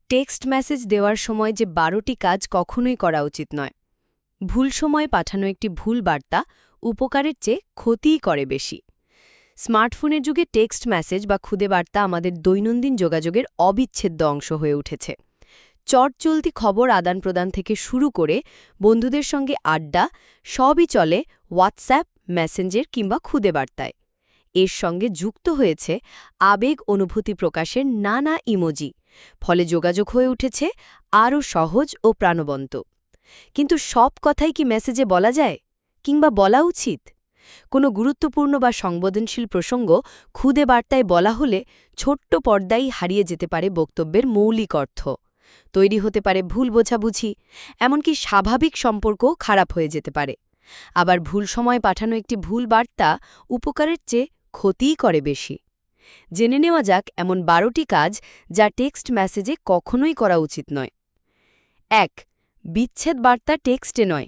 Text message দেওয়ার সময় যে ১২টি কাজ কখনোই করা উচিত নয়। ভুল সময়ে পাঠানো একটি ভুল বার্তা উপকারের চেয়ে ক্ষতিই করে বেশি। স্মার্টফোনের যুগে টেক্সট মেসেজ বা খুদে বার্তা আমাদের দৈনন্দিন যোগাযোগের অবিচ্ছেদ্য অংশ হয়ে উঠেছে। চটচলতি খবর আদান-প্রদান থেকে শুরু করে বন্ধুদের সঙ্গে আড্ডা সবই চলে হোয়াটসঅ্যাপ, মেসেঞ্জার কিংবা খুদে বার্তায়। এর সঙ্গে যুক্ত হয়েছে আবেগ অনুভূতি প্রকাশের নানা ইমোজি, ফলে যোগাযোগ হয়ে উঠেছে আরও সহজ ও প্রাণবন্ত। কিন্তু সব কথাই কি মেসেজে বলা যায়, কিংবা বলা উচিত? কোনো গুরুত্বপূর্ণ বা সংবেদনশীল প্রসঙ্গ খুদে বার্তায় বলা হলে ছোট্ট পর্দায় হারিয়ে যেতে পারে বক্তব্যের মৌলিক অর্থ। তৈরি হতে পারে ভুল বোঝাবুঝি, এমনকি স্বাভাবিক সম্পর্কও খারাপ হয়ে যেতে পারে। আবার ভুল সময় পাঠানো একটি ভুল বার্তা উপকারের চেয়ে ক্ষতিই করে বেশি। জেনে নেওয়া যাক এমন ১২টি কাজ যা টেক্সট মেসেজে কখনোই করা উচিত নয়। ১. বিচ্ছেদ বার্তা টেক্সটে নয়।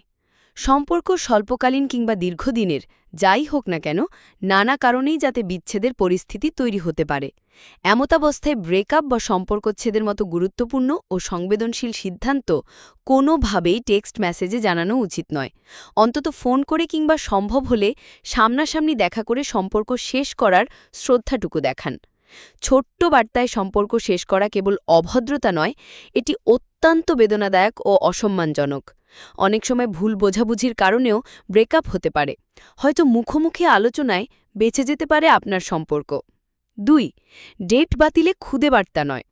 সম্পর্ক স্বল্পকালীন কিংবা দীর্ঘদিনের যাই হোক না কেন, নানা কারণেই যাতে বিচ্ছেদের পরিস্থিতি তৈরি হতে পারে, এমতাবস্থায় ব্রেকআপ বা সম্পর্কচ্ছেদের মতো গুরুত্বপূর্ণ ও সংবেদনশীল সিদ্ধান্ত কোনোভাবেই টেক্সট মেসেজে জানানো উচিত নয়। অন্তত ফোন করে কিংবা সম্ভব হলে সামনাসামনি দেখা করে সম্পর্ক শেষ করার শ্রদ্ধাটুকু দেখান। ছোট্ট বার্তায় সম্পর্ক শেষ করা কেবল অভদ্রতা নয়, এটি অত্যন্ত বেদনাদায়ক ও অসম্মানজনক। অনেক সময় ভুল বোঝাবুঝির কারণেও ব্রেকআপ হতে পারে, হয়তো মুখোমুখি আলোচনায় বেঁচে যেতে পারে আপনার সম্পর্ক। ২. ডেট বাতিলে খুদে বার্তা নয়।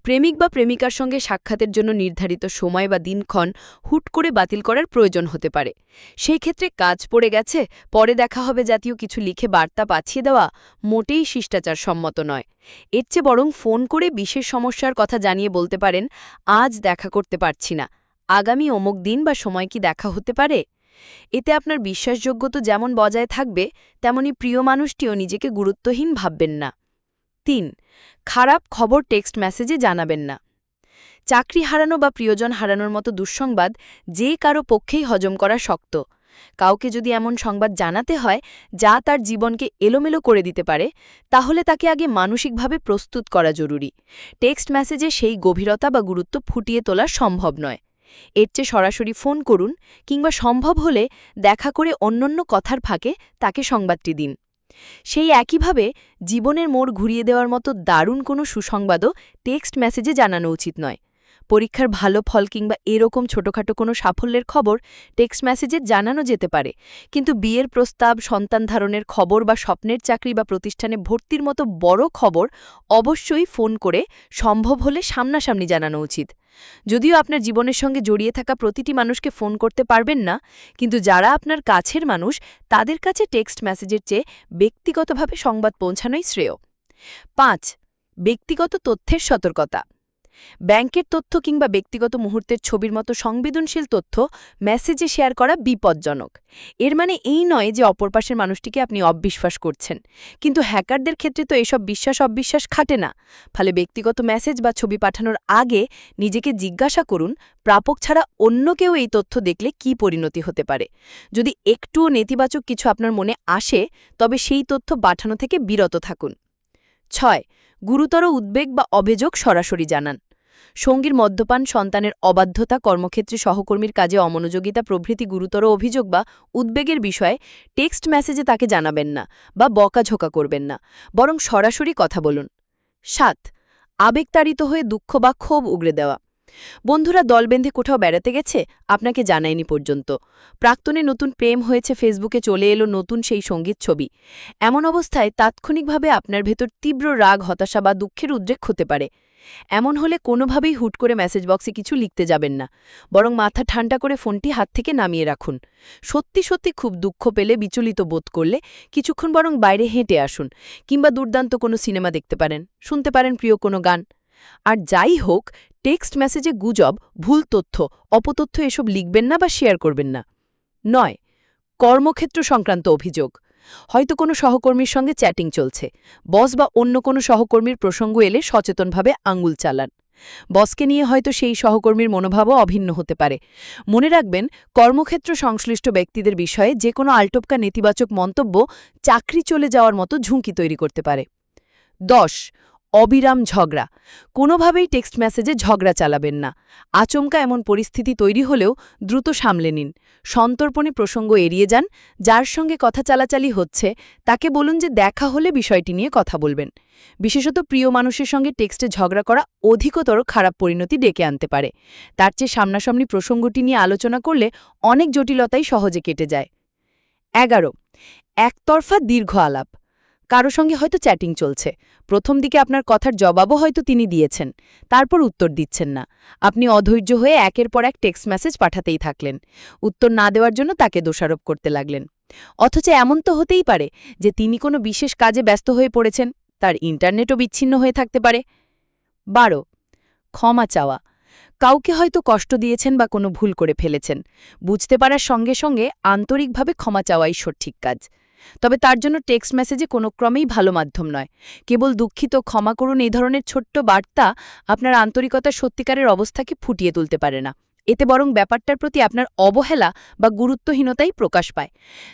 প্রেমিক বা প্রেমিকার সঙ্গে সাক্ষাতের জন্য নির্ধারিত সময় বা দিনক্ষণ হুট করে বাতিল করার প্রয়োজন হতে পারে। সেই ক্ষেত্রে কাজ পড়ে গেছে, পরে দেখা হবে জাতীয় কিছু লিখে বার্তা পাঠিয়ে দেওয়া মোটেই শিষ্টাচার সম্মত নয়। এর চেয়ে বরং ফোন করে বিশেষ সমস্যার কথা জানিয়ে বলতে পারেন, আজ দেখা করতে পারছি না, আগামী অমুক দিন বা সময় কি দেখা হতে পারে? এতে আপনার বিশ্বাসযোগ্যতা যেমন বজায় থাকবে, তেমনি প্রিয় মানুষটিও নিজেকে গুরুত্বহীন ভাববেন না। ৩. খারাপ খবর টেক্সট মেসেজে জানাবেন না। চাকরি হারানো বা প্রিয়জন হারানোর মতো দুঃসংবাদ যে কারো পক্ষেই হজম করা শক্ত। কাউকে যদি এমন সংবাদ জানাতে হয় যা তার জীবনকে এলোমেলো করে দিতে পারে, তাহলে তাকে আগে মানসিকভাবে প্রস্তুত করা জরুরি। টেক্সট মেসেজে সেই গভীরতা বা গুরুত্ব ফুটিয়ে তোলা সম্ভব নয়। এর চেয়ে সরাসরি ফোন করুন, কিংবা সম্ভব হলে দেখা করে অন্যান্য কথার ফাঁকে তাকে সংবাদটি দিন। সেই একইভাবে জীবনের মোড় ঘুরিয়ে দেওয়ার মতো দারুণ কোনো সুসংবাদও টেক্সট মেসেজে জানানো উচিত নয়। পরীক্ষার ভালো ফল কিংবা এরকম ছোটখাটো কোনো সাফল্যের খবর টেক্সট মেসেজে জানানো যেতে পারে, কিন্তু বিয়ের প্রস্তাব, সন্তান ধারণের খবর বা স্বপ্নের চাকরি বা প্রতিষ্ঠানে ভর্তির মতো বড় খবর অবশ্যই ফোন করে সম্ভব হলে সামনাসামনি জানানো উচিত। যদিও আপনার জীবনের সঙ্গে জড়িয়ে থাকা প্রতিটি মানুষকে ফোন করতে পারবেন না, কিন্তু যারা আপনার কাছের মানুষ তাদের কাছে টেক্সট মেসেজের চেয়ে ব্যক্তিগতভাবে সংবাদ পৌঁছানোই শ্রেয়। ৫. ব্যক্তিগত তথ্যের সতর্কতা। ব্যাংকের তথ্য কিংবা ব্যক্তিগত মুহূর্তের ছবির মতো সংবেদনশীল তথ্য মেসেজে শেয়ার করা বিপজ্জনক। এর মানে এই নয় যে অপর পাশের মানুষটিকে আপনি অবিশ্বাস করছেন, কিন্তু হ্যাকারদের ক্ষেত্রে তো এসব বিশ্বাস খাটে না। ফলে ব্যক্তিগত মেসেজ বা ছবি পাঠানোর আগে নিজেকে জিজ্ঞাসা করুন, প্রাপক ছাড়া অন্য কেউ এই তথ্য দেখলে কী পরিণতি হতে পারে। যদি একটুও নেতিবাচক কিছু আপনার মনে আসে, তবে সেই তথ্য পাঠানো থেকে বিরত থাকুন। ৬. গুরুতর উদ্বেগ বা অভিযোগ সরাসরি জানান। সঙ্গীর মদ্যপান, সন্তানের অবাধ্যতা, কর্মক্ষেত্রে সহকর্মীর কাজে অমনোযোগিতা প্রভৃতি গুরুতর অভিযোগ বা উদ্বেগের বিষয়ে টেক্সট মেসেজে তাকে জানাবেন না বা বকাঝোকা করবেন না, বরং সরাসরি কথা বলুন। ৭. আবেগতাড়িত হয়ে দুঃখ বা ক্ষোভ উগরে দেওয়া। বন্ধুরা দল বেঁধে কোথাও বেড়াতে গেছে, আপনাকে জানায়নি পর্যন্ত। প্রাক্তনে নতুন প্রেম হয়েছে, ফেসবুকে চলে এলো নতুন সেই সঙ্গীত ছবি। এমন অবস্থায় তাৎক্ষণিকভাবে আপনার ভেতর তীব্র রাগ, হতাশা বা দুঃখের উদ্রেক হতে পারে। এমন হলে কোনোভাবেই হুট করে মেসেজ বক্সে কিছু লিখতে যাবেন না, বরং মাথা ঠান্ডা করে ফোনটি হাত থেকে নামিয়ে রাখুন। সত্যি খুব দুঃখ পেলে, বিচলিত বোধ করলে কিছুক্ষণ বরং বাইরে হেঁটে আসুন, কিংবা দুর্দান্ত কোনো সিনেমা দেখতে পারেন, শুনতে পারেন প্রিয় কোনো গান। আর যাই হোক, টেক্সট মেসেজে গুজব, ভুল তথ্য, অপতথ্য এসব লিখবেন না বা শেয়ার করবেন না। ৯. কর্মক্ষেত্র সংক্রান্ত অভিযোগ। হয়তো কোনো সহকর্মীর সঙ্গে চ্যাটিং চলছে, বস বা অন্য কোনো সহকর্মীর প্রসঙ্গ এলে সচেতনভাবে আঙুল চালান। বসকে নিয়ে হয়তো সেই সহকর্মীর মনোভাবও অভিন্ন হতে পারে। মনে রাখবেন, কর্মক্ষেত্র সংশ্লিষ্ট ব্যক্তিদের বিষয়ে যে কোনো আলটপকা নেতিবাচক মন্তব্য চাকরি চলে যাওয়ার মতো ঝুঁকি তৈরি করতে পারে। ১০. অবিরাম ঝগড়া। কোনোভাবেই টেক্সট মেসেজে ঝগড়া চালাবেন না। আচমকা এমন পরিস্থিতি তৈরি হলেও দ্রুত সামলে নিন। সন্তর্পণে প্রসঙ্গ এড়িয়ে যান। যার সঙ্গে কথা চালাচালি হচ্ছে তাকে বলুন যে দেখা হলে বিষয়টি নিয়ে কথা বলবেন। বিশেষত প্রিয় মানুষের সঙ্গে টেক্সটে ঝগড়া করা অধিকতর খারাপ পরিণতি ডেকে আনতে পারে। তার চেয়ে সামনাসামনি প্রসঙ্গটি নিয়ে আলোচনা করলে অনেক জটিলতাই সহজে কেটে যায়। ১১ একতরফা দীর্ঘ আলাপ। কারো সঙ্গে হয়তো চ্যাটিং চলছে। প্রথম দিকে আপনার কথার জবাবও হয়তো তিনি দিয়েছেন, তারপর উত্তর দিচ্ছেন না। আপনি অধৈর্য হয়ে একের পর এক টেক্সট মেসেজ পাঠাতেই থাকলেন। উত্তর না দেওয়ার জন্য তাকে দোষারোপ করতে লাগলেন। অথচ এমন তো হতেই পারে যে তিনি কোনো বিশেষ কাজে ব্যস্ত হয়ে পড়েছেন, তার ইন্টারনেটও বিচ্ছিন্ন হয়ে থাকতে পারে। ১২ ক্ষমা চাওয়া। কাউকে হয়তো কষ্ট দিয়েছেন বা কোনো ভুল করে ফেলেছেন। বুঝতে পারার সঙ্গে সঙ্গে আন্তরিকভাবে ক্ষমা চাওয়াই সঠিক কাজ। তবে তার জন্য টেক্সট মেসেজে কোনো ক্রমেই ভালো মাধ্যম নয়। কেবল দুঃখিত, ক্ষমা করুন এই ধরনের ছোট্ট বার্তা আপনার আন্তরিকতার সত্যিকারের অবস্থাকে ফুটিয়ে তুলতে পারে না। এতে বরং ব্যাপারটার প্রতি আপনার অবহেলা বা গুরুত্বহীনতাই প্রকাশ পায়।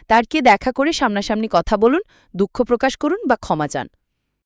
তারকে দেখা করে সামনাসামনি কথা বলুন, দুঃখ প্রকাশ করুন বা ক্ষমা চান।